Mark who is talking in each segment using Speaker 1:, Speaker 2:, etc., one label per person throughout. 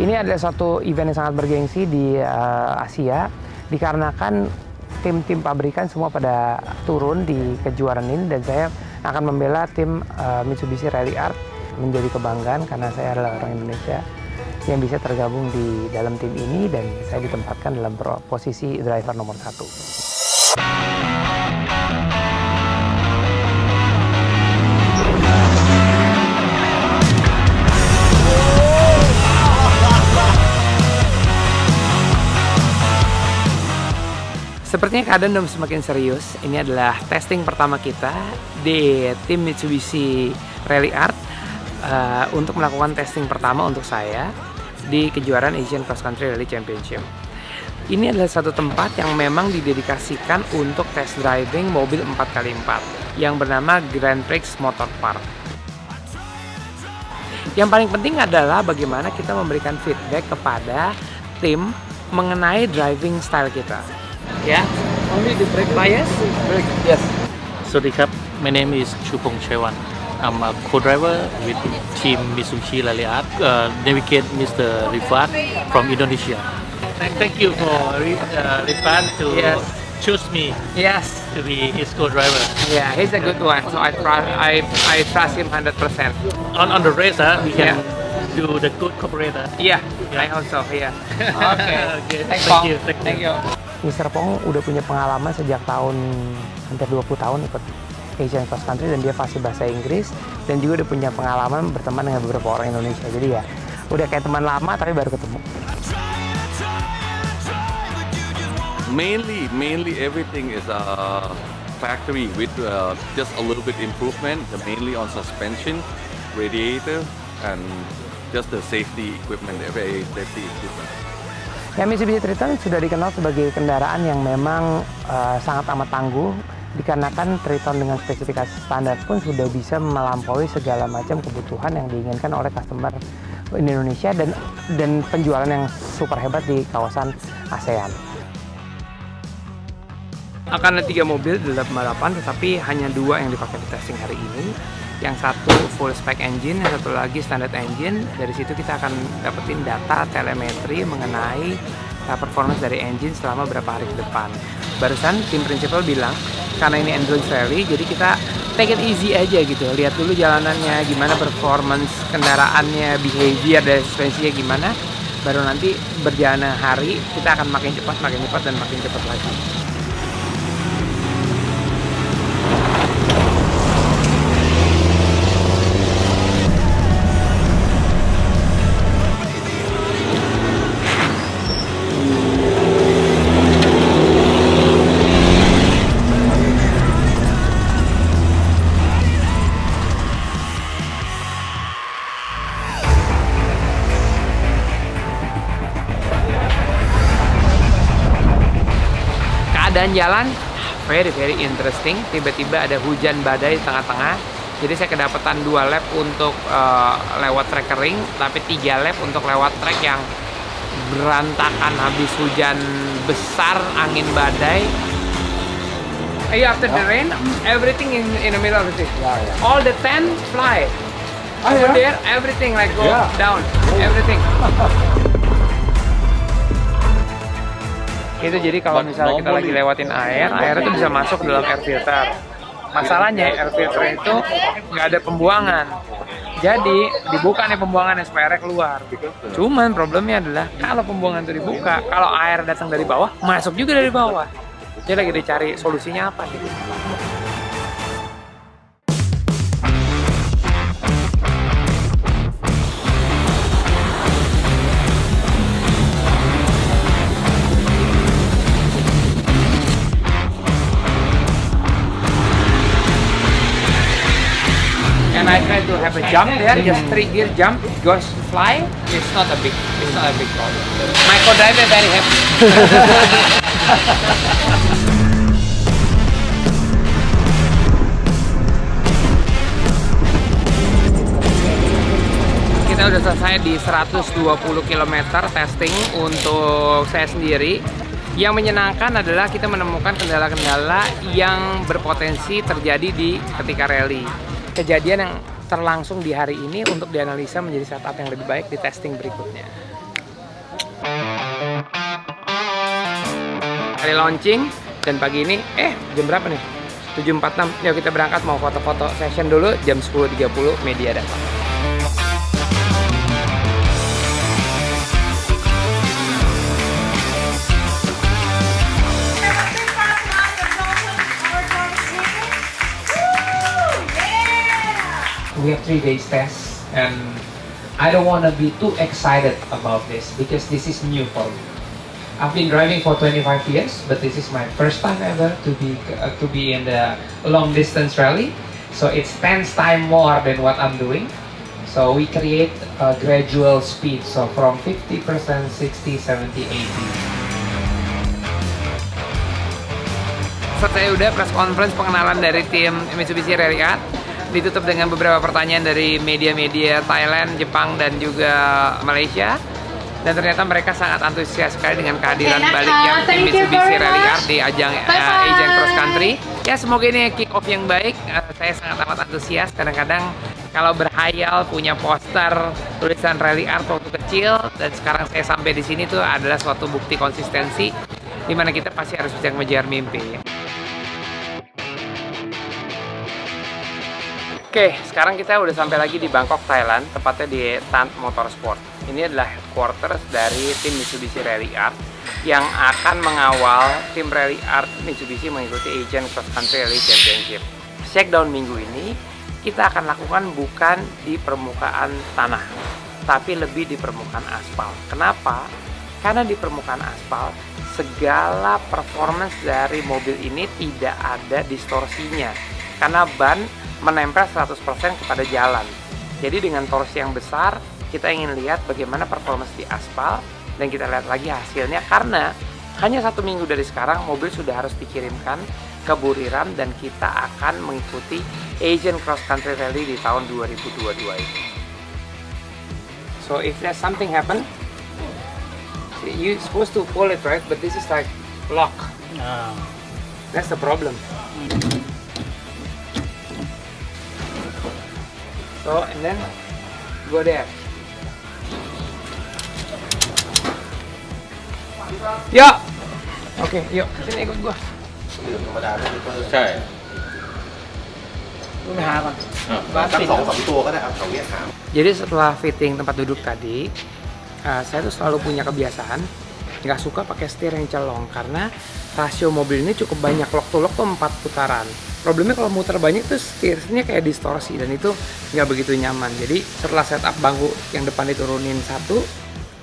Speaker 1: Ini adalah suatu event yang sangat bergengsi di Asia, dikarenakan tim-tim pabrikan semua pada turun di kejuaraan ini, dan saya akan membela tim Mitsubishi Rally Art. Menjadi kebanggaan karena saya adalah orang Indonesia yang bisa tergabung di dalam tim ini, dan saya ditempatkan dalam posisi driver nomor 1. Sepertinya keadaan udah semakin serius. Ini adalah testing pertama kita di tim Mitsubishi Rally Art untuk melakukan testing pertama untuk saya di kejuaraan Asian Cross Country Rally Championship. Ini adalah satu tempat yang memang didedikasikan untuk test driving mobil 4x4 yang bernama Grand Prix Motor Park. Yang paling penting adalah bagaimana kita memberikan feedback kepada tim mengenai driving style kita. Ya, only the brake bias? Yes.
Speaker 2: Swadikap, my name is Chupong Chewan. I'm a co-driver with team Mitsubishi Rally Art, navigate Mr. Rifat from Indonesia. Thank you for Rifat to choose me to be his co-driver.
Speaker 1: Yeah, he's a good one, so I trust him 100%.
Speaker 2: On the race, we can do the good cooperator.
Speaker 1: Yeah, I also, yeah. Okay,
Speaker 2: Okay.
Speaker 1: Thank you. Mr. Pong udah punya pengalaman sejak tahun hampir 20 tahun ikut Asian Cross Country, dan dia fasih bahasa Inggris, dan juga udah punya pengalaman berteman dengan beberapa orang Indonesia. Jadi ya udah kayak teman lama tapi baru ketemu.
Speaker 3: Mainly everything is factory with just a little bit improvement, mainly on suspension, radiator, and just the safety equipment, safety equipment.
Speaker 1: Ya, Mitsubishi Triton sudah dikenal sebagai kendaraan yang memang sangat amat tangguh, dikarenakan Triton dengan spesifikasi standar pun sudah bisa melampaui segala macam kebutuhan yang diinginkan oleh customer di Indonesia, dan penjualan yang super hebat di kawasan ASEAN. Akan ada 3 mobil di dalam balapan, tetapi hanya 2 yang dipakai di testing hari ini. Yang satu full spec engine, yang satu lagi standard engine. Dari situ kita akan dapetin data telemetri mengenai performance dari engine selama berapa hari ke depan. Barusan tim principal bilang, karena ini endurance rally, jadi kita take it easy aja gitu. Lihat dulu jalanannya, gimana performance kendaraannya, behavior dari suspensinya gimana. Baru nanti berjalan hari, kita akan makin cepat, dan makin cepat lagi. Keadaan jalan very interesting. Tiba-tiba ada hujan badai di tengah-tengah, jadi saya kedapatan 2 lap untuk lewat track kering, tapi 3 lap untuk lewat track yang berantakan habis hujan besar, angin badai. After the rain, everything in the middle of the city. All the tent fly. Over there, everything like go down, everything. Itu jadi kalau misalnya kita lagi lewatin air itu bisa masuk ke dalam air filter. Masalahnya air filter itu nggak ada pembuangan. Jadi dibuka nih pembuangannya supaya airnya keluar. Cuman problemnya adalah kalau pembuangan itu dibuka, kalau air datang dari bawah, masuk juga dari bawah. Jadi lagi dicari solusinya apa gitu. And I try to have a jump there, just 3 gear jump, goes fly. It's not a big problem. My co-driver very happy. Kita udah selesai di 120 km testing untuk saya sendiri. Yang menyenangkan adalah kita menemukan kendala-kendala yang berpotensi terjadi ketika rally. Kejadian yang terlangsung di hari ini untuk dianalisa menjadi setup yang lebih baik di testing berikutnya. kali launching. Dan pagi ini, jam berapa nih? 7.46. Yuk kita berangkat mau foto-foto session dulu. Jam 10.30 media datang. We have 3 days test, and I don't want to be too excited about this because this is new for me. I've been driving for 25 years, but this is my first time ever to be in the long distance rally. So it's 10 times more than what I'm doing. So we create a gradual speed, so from 50%, 60, 70, 80. Selesai udah press conference pengenalan dari tim Mitsubishi Rally Art. Ditutup dengan beberapa pertanyaan dari media-media Thailand, Jepang, dan juga Malaysia. Dan ternyata mereka sangat antusias sekali dengan kehadiran baliknya tim Mitsubishi Rally Art di ajang Asian Cross Country. Ya semoga ini kick off yang baik. Saya sangat amat antusias. Kadang-kadang kalau berhayal punya poster tulisan Rally Art waktu kecil, dan sekarang saya sampai di sini tuh adalah suatu bukti konsistensi di mana kita pasti harus bisa mengejar mimpi. Oke, sekarang kita udah sampai lagi di Bangkok, Thailand, tepatnya di Tan Motorsport. Ini adalah headquarters dari tim Mitsubishi Rally Art yang akan mengawal tim Rally Art Mitsubishi mengikuti Asian Cross Country Rally Championship. Shakedown minggu ini kita akan lakukan bukan di permukaan tanah, tapi lebih di permukaan aspal. Kenapa? Karena di permukaan aspal, segala performance dari mobil ini tidak ada distorsinya. Karena ban menempel 100% kepada jalan. Jadi dengan torsi yang besar, kita ingin lihat bagaimana performance di aspal, dan kita lihat lagi hasilnya karena hanya 1 minggu dari sekarang mobil sudah harus dikirimkan ke Buriram dan kita akan mengikuti Asian Cross Country Rally di tahun 2022 ini. So if there's something happen, you supposed to pull it, right? But this is like lock. That's the problem. So, and then go there. Yuk! Oke, yuk. Sini ikut gua. Jadi setelah fitting tempat duduk tadi, saya tuh selalu punya kebiasaan nggak suka pakai setir yang celong karena rasio mobil ini cukup banyak. Lock to lock tuh 4 putaran. Problemnya kalau muter banyak tuh setirnya kayak distorsi dan itu nggak begitu nyaman. Jadi setelah setup bangku yang depan diturunin 1,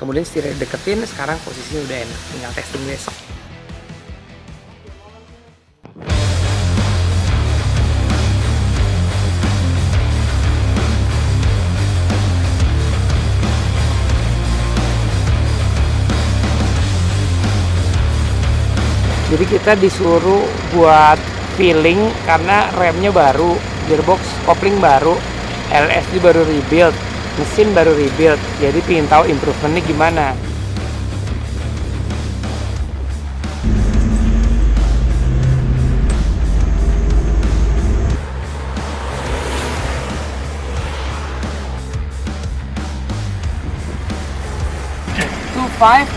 Speaker 1: kemudian setirnya deketin, sekarang posisinya udah enak. Tinggal testing besok. Jadi kita disuruh buat feeling karena remnya baru, gearbox, kopling baru, LSD baru rebuild, mesin baru rebuild. Jadi pengen tahu improvementnya gimana.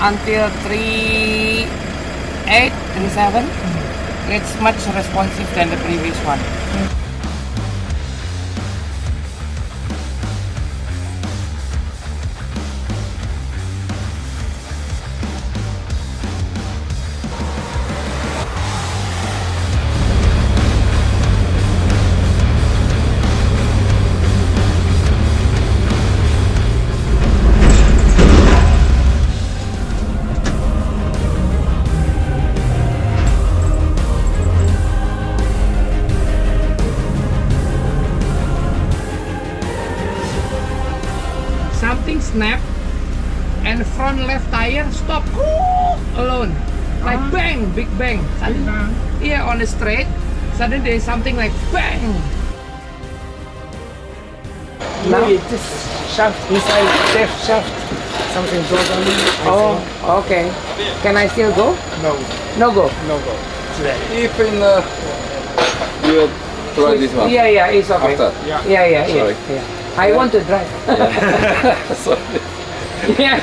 Speaker 1: Until 3.8, 3.7, it's much responsive than the previous one. Something snapped and front left tire stop alone, like bang, big bang. Suddenly, yeah, on the straight, suddenly there's something like bang. Now it just shaft inside left shaft. Something broke on me. Oh, okay. Can I still go?
Speaker 3: No.
Speaker 1: No go.
Speaker 3: No go. Even you try this one.
Speaker 1: Yeah, it's okay.
Speaker 3: After.
Speaker 1: Yeah.
Speaker 3: Sorry.
Speaker 1: I want to drive.
Speaker 3: Sorry.
Speaker 1: Yeah.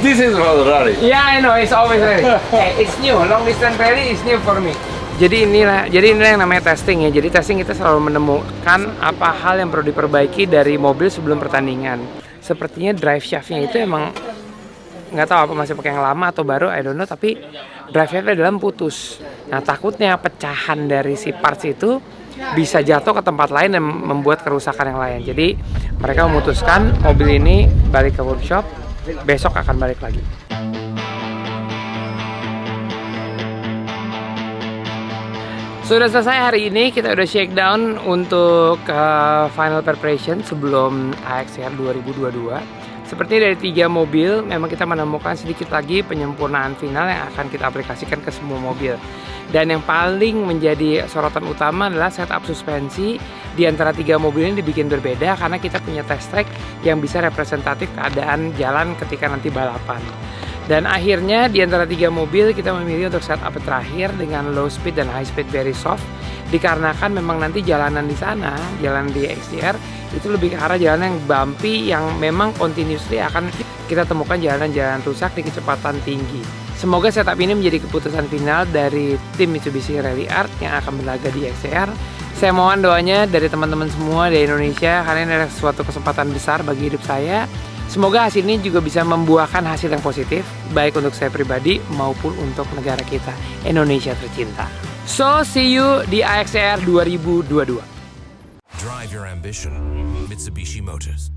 Speaker 3: This is for the rally.
Speaker 1: Yeah, I know. It's always rally. Hey, it's new. Long distance rally is new for me. Jadi inilah yang namanya testing ya. Jadi testing kita selalu menemukan apa hal yang perlu diperbaiki dari mobil sebelum pertandingan. Sepertinya drive shaftnya itu emang nggak tahu apa masih pakai yang lama atau baru, I don't know. Tapi drive shaftnya dalam putus. Nah takutnya pecahan dari si parts itu bisa jatuh ke tempat lain dan membuat kerusakan yang lain. Jadi mereka memutuskan mobil ini balik ke workshop, besok akan balik lagi. Sudah selesai hari ini, kita udah shakedown untuk final preparation sebelum AXR 2022. Seperti dari 3 mobil, memang kita menemukan sedikit lagi penyempurnaan final yang akan kita aplikasikan ke semua mobil. Dan yang paling menjadi sorotan utama adalah setup suspensi di antara 3 mobil ini dibikin berbeda karena kita punya test track yang bisa representatif keadaan jalan ketika nanti balapan. Dan akhirnya di antara 3 mobil kita memilih untuk setup terakhir dengan low speed dan high speed very soft, dikarenakan memang nanti jalanan di sana, jalan di XDR itu lebih ke arah jalan yang bumpy yang memang continuously akan kita temukan jalan-jalan rusak di kecepatan tinggi. Semoga setup ini menjadi keputusan final dari tim Mitsubishi Rally Art yang akan berlaga di XDR. Saya mohon doanya dari teman-teman semua di Indonesia karena ini adalah suatu kesempatan besar bagi hidup saya. Semoga hasil ini juga bisa membuahkan hasil yang positif, baik untuk saya pribadi maupun untuk negara kita, Indonesia tercinta. So, see you di AXR 2022.
Speaker 4: Drive your ambition, Mitsubishi Motors.